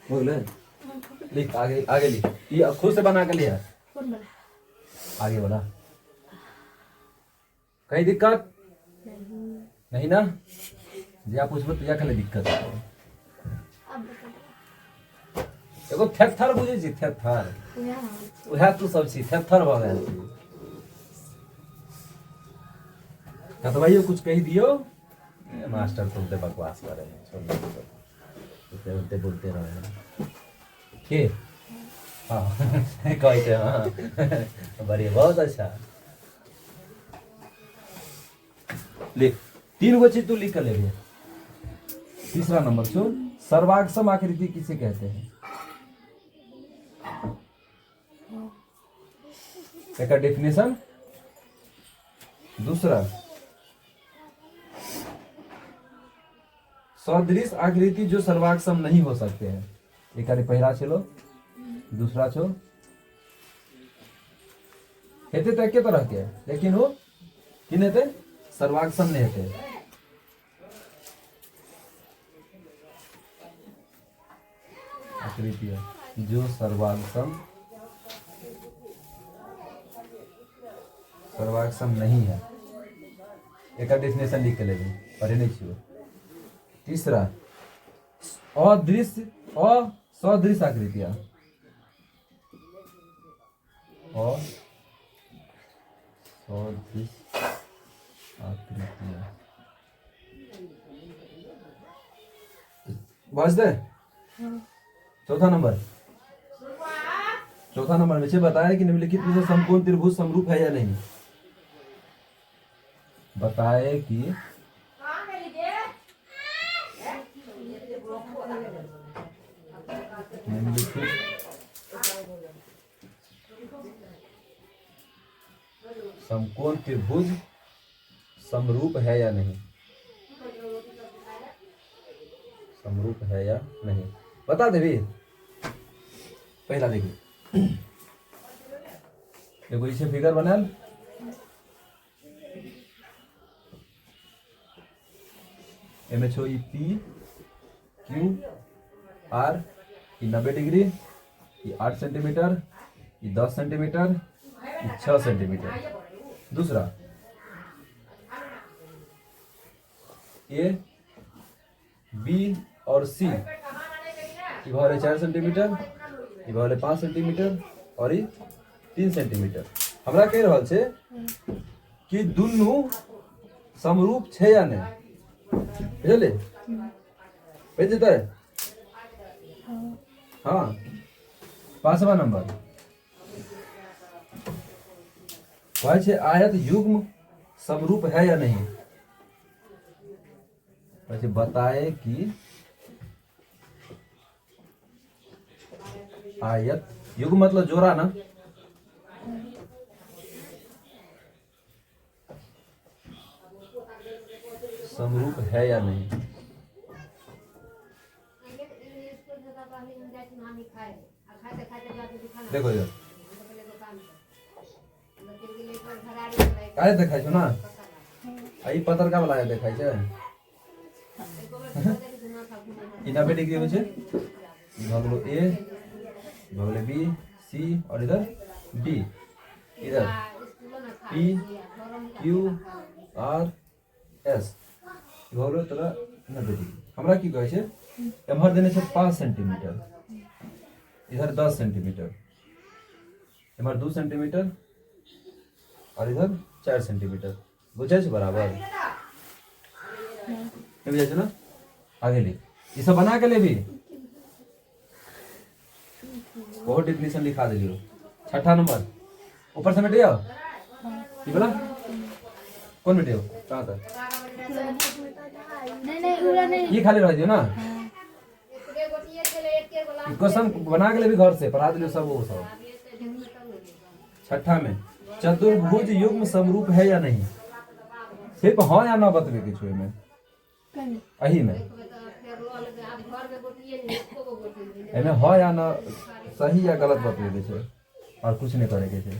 A: हो गया। लिख आगे, आगे लिख। ये खुद से बना कर लिया। आगे बोला। कहीं दिक्कत नहीं ना? जी आप पूछबो तो या खाली दिक्कत है। एगो थेथर बुझे छी, थेथर उहे तू सब छी, थेथर भ गेल छी। कतवाइयो कुछ कह दियो मास्टर तुम ते बकवास कर रहे हैं, छोड़ दो उल्टे बोलते रहे हैं के। हाँ कहे थे हाँ बढ़िया, बहुत अच्छा। लिख 3 गो चीज तू लिख कर ले। तीसरा नंबर छो सर्वाक्षम आकृति किसे कहते हैं? एक डेफिनेशन। दूसरा सदृश आकृति जो सर्वाक्षम नहीं हो सकते हैं। एक पहला चलो, दूसरा छो हेते तो एके तरह के लेकिन वो किन हेते सर्वाक्षम नहीं हेते। आकृतियां जो सर्वाक्षम नहीं है, एक डेफिनेशन लिख के लेंगे, पढ़े नहीं छो। तीसरा असदृश आकृतियां, असदृश आकृतियां बस दे। चौथा नंबर में से बताया कि निम्नलिखित में से समकोण त्रिभुज समरूप है या नहीं। बताए कि निम्नलिखित समकोण त्रिभुज समरूप है या नहीं, समरूप है या नहीं बता दे भी। पहला देखिए, देखो इसे फिगर बनाल, एम छो P Q are, 90 degree, 8 centimetre, 10 centimetre, 6 centimetre. दूसरा ए बी और सी, ये भाव 4 सेंटीमीटर, ये भाव 5 सेंटीमीटर और ये 3 सेंटीमीटर। हमरा कह रहा छे कि दुनू समरूप छे या नहीं, बुझले भेज देता है। हाँ, 5वां नंबर कहे छे आयत युग्म समरूप है या नहीं। वैसे बताए कि आयत युग्म मतलब जोड़ा ना, समरूप है या नहीं। देखो इधर आयत देखाई छो ना, आई पतर का वाला आयत देखाई छे, 90 डिग्री हो छे, भगलो ए, भगलो बी, सी और इधर डी, इधर पी क्यू आर एस, भगलो तोरा 90 डिग्री। हमरा की कहे छे, एम्हर देने छे 5 सेंटीमीटर, इधर 10 सेंटीमीटर, एम्हर 2 सेंटीमीटर और इधर 4 सेंटीमीटर, बुझे छे बराबर नहीं बुझे छे ना। आगे ले, ये सब बना के ले भी बहुत डेफिनेशन लिखा दिलियो। 6ठा नंबर ऊपर से मिटियो, ये बोला कौन मिटियो कहाँ तक, नहीं ये खाली रह दियो ना। क्वेश्चन बना के ले भी घर से पढ़ा दिलियो सब वो सब। 6ठा में चतुर्भुज युग्म समरूप है या नहीं, सिर्फ हाँ या ना बतबे के छो में, अही में एमे हाँ या ना सही या गलत बतबे के छे और कुछ नहीं करे के छे।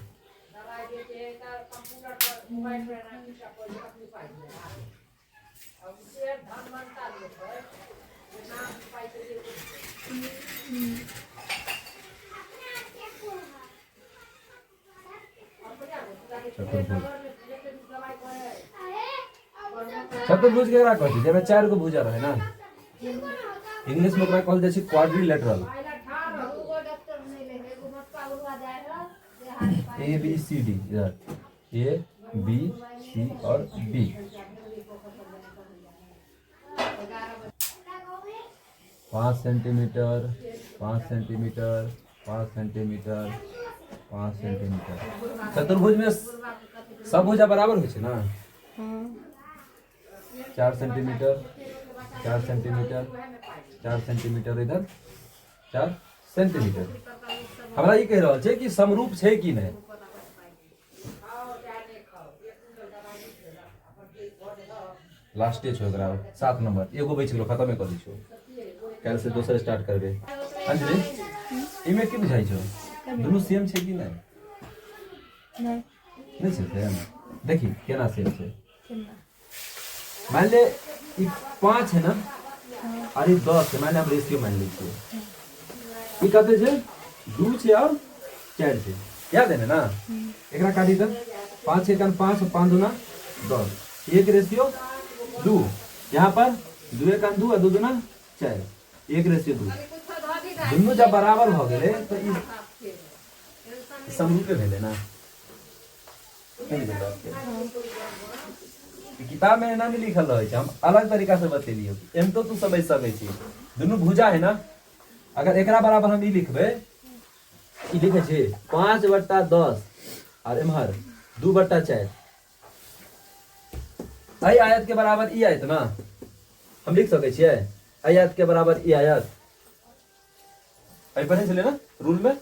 A: चतुर्भुज केकरा कहै छै, जेमे 4 गो भुजा रहे ना, इंग्लिश में ओकरा कहल जाइ छै quadrilateral. A B C D, इधर ए बी सी और B, 5 centimetre, 5 centimetre, 5 centimetre, 5 centimetre. चतुर्भुज में सब भुजा बराबर होइ छै ना, 4 सेंटीमीटर, 4 सेंटीमीटर, 4 सेंटीमीटर, इधर 4 सेंटीमीटर। हमरा ई कह रहल छै कि समरूप छै कि नहीं। लास्टे छो एकरा 7 नंबर, एगो बच गेलो, खत्म कर दी छो, कल से दोसर स्टार्ट करबे। अंजलि इमे की बुझाई छो, दोनों सेम छै कि नहीं, नहीं छै सेम। देखी केना सेम छै, मान ले 5 है ना और 10 है, मान ले हम रेशियो मान लीजिए ई कहते छे 2 छे और 4 छे याद है ना एकरा काटी त 5 एकन 5 और 5 दूना 10 1 रेशियो 2 यहाँ पर 2 एकन 2 और 2 दूना 4 1 रेशियो 2 दोनों जब बराबर हो गए तो ई समरूपे भेले ना किताब में ना भी लिखल रहे हम अलग तरीका से बतेलियो एम तो तू समझ सकै छी दोनों भुजा है ना अगर एकरा बराबर हम ई लिखबे ई लिखे छे 5/10 और एमहर 2/4 आई आयत के बराबर ई आयत ना हम लिख सकै छियै आई आयत के बराबर ई आयत आई पढ़े चले ना रूल में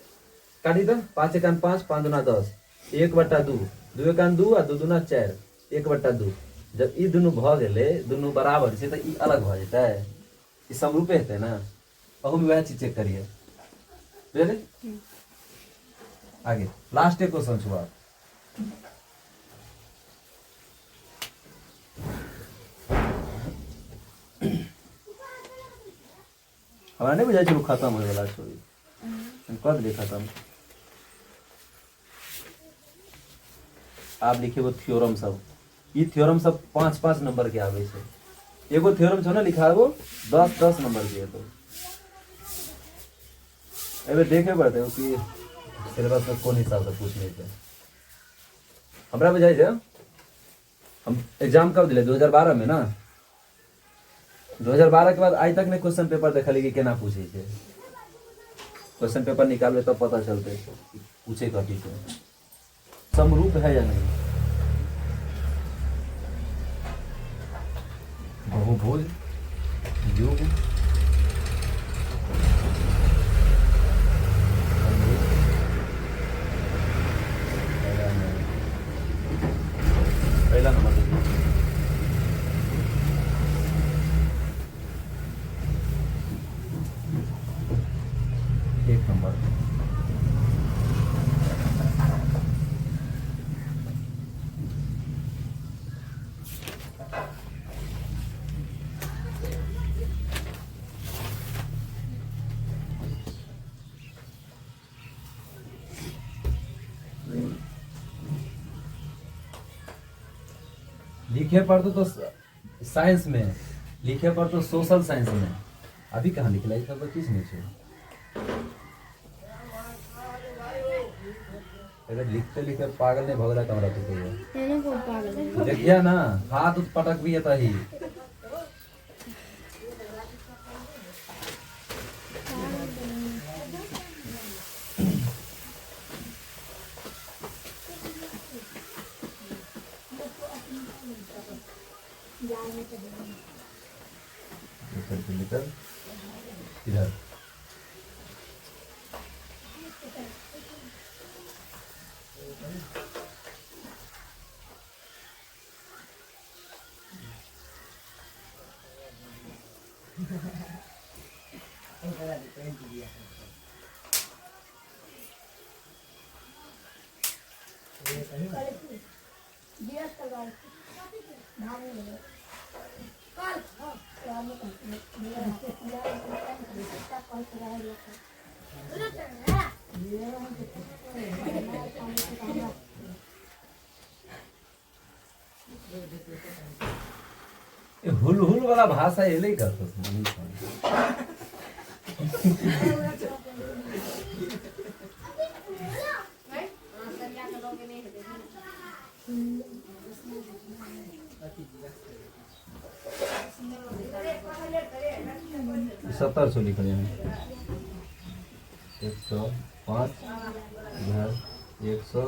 A: काटी दो 5 एकन 5 5 दूना 10 1/2 2 एकन 2 और 2 दूना 4 1/2 जब ई दोनों भ गेले दोनों बराबर छे त ई अलग भ जेतै ई समरूपे हेतै ना अहू में वह चीज चेक करिए बुझले आगे लास्ट एक क्वेश्चन छुआ हमरा नहीं बुझाई छे खत्म होय वाला छोड़ी हम कब दे खत्म आप लिखे वो थ्योरम सब ये थ्योरम सब 5-5 नंबर के आवे छे एगो थ्योरम छो ना लिखा वो 10-10 नंबर के है तो एबे देखे पड़ते हो कि सिलेबस में कौन हिसाब से पूछने थे हमरा बुझाई छे हम एग्जाम कब दिले 2012 में ना 2012 के बाद आज तक ने क्वेश्चन पेपर देखली कि केना पूछे छे क्वेश्चन पेपर निकालबे तब पता चलते पूछे कथी से समरूप है या नहीं बहुभुज युग पहला नंबर एक नंबर लिखे पर तो साइंस में लिखे पर तो सोशल साइंस में अभी कहाँ लिखला है सब किस में छे अगर लिखते लिखते पागल नहीं भगला कमरा तो
B: मैंने को पागल
A: देखिए ना हाथ उस पटक भी है ही सेंटीमीटर इधर हुल हुल वाला भाषा ये नहीं करते सत्तर सौ लिख रहे हैं 105 इधर 100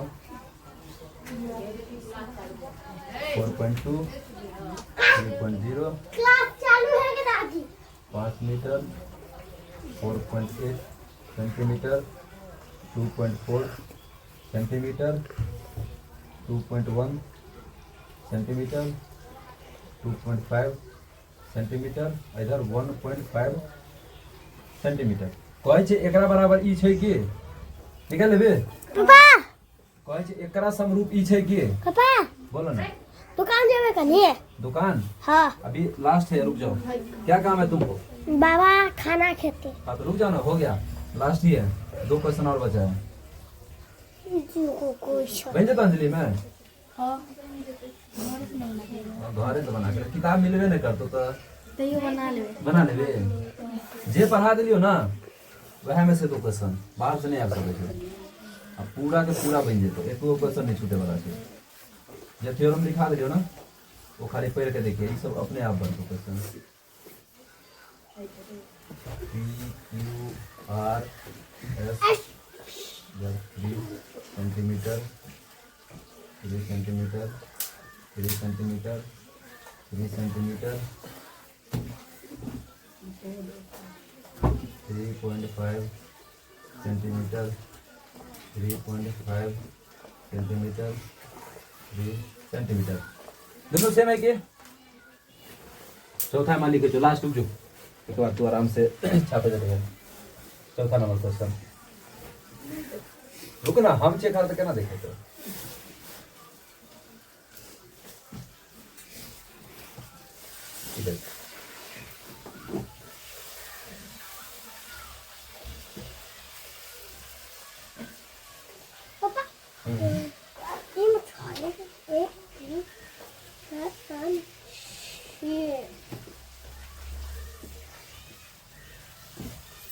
A: 4.2 3.0
B: क्लास चालू है कि दादी
A: 5 metre 4.8 centimetre 2.4 centimetre 2.1 centimetre 2.5 centimetre इधर 1.5 सेंटीमीटर कहै छै एकरा बराबर ई छै कि निकाल लेबे
B: पापा
A: कहै छै एकरा समरूप ई छै कि
B: पापा
A: बोलो ना
B: दुकान जावे कनी
A: दुकान
B: हाँ
A: अभी लास्ट है रुक जाओ क्या काम है तुमको
B: बाबा खाना खेते
A: हाँ तो रुक जाओ ना हो गया लास्ट ही है, 2 क्वेश्चन और बचा है।
B: जो क्वेश्चन
A: बन जाता अंजलि में
B: हां
A: घरे तो बना के किताब मिलबे नहीं करतो तो
B: ये बना लेबे
A: जे पढ़ा दिलियो ना वह में से 2 क्वेश्चन बाहर से नहीं आ सके छे। अब पूरा के पूरा बन जेतो, एको क्वेश्चन नहीं छूटे वाला छे। जे थ्योरम लिखा दिलियो ना वो खाली पढ़ के देखिए, ये सब अपने आप बनतो question. P Q R S 3 centimetre 3 centimetre 3 centimetre 3 centimetre 3.5 centimetre 3.5 centimetre 3 centimetre दोनों सेम है कि चौथा मान लिखे जो लास्ट जो एक बार तू आराम से छापे जाते हैं। चौथा नंबर क्वेश्चन रुको ना, हम चेक करते क्या देखे तो ठीक है।
B: पापा ये मत खाने 1 2 3 4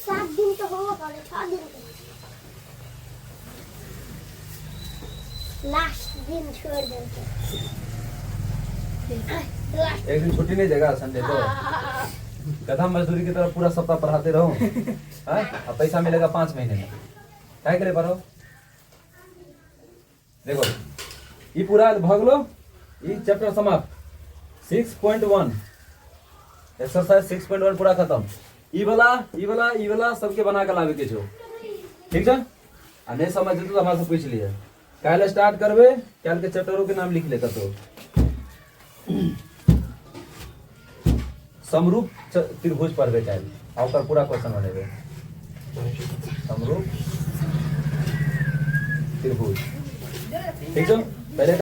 B: 5 दिन तो होगा पड़े 6 दिन लास्ट दिन छोड़ देते
A: एक दिन छुट्टी नहीं देगा संडे को, गधा मजदूरी की तरह पूरा सप्ताह पढ़ाते रहो हाँ? अब पैसा मिलेगा 5 महीने में, क्या करे पढ़ो। देखो ये पूरा भाग लो, ये चैप्टर समाप्त। 6.1 एक्सरसाइज 6.1 पूरा खत्म। ई वाला सबके बना के लावे के छो, ठीक है। आ नहीं समझ तो हमारे से पूछ लिए, काल स्टार्ट करबे, काल के चैप्टरों के नाम लिख ले तो समरूप त्रिभुज पढ़बे काल, आ ओकर पूरा क्वेश्चन बनेबे। समरूप त्रिभुज, ठीक है। पहले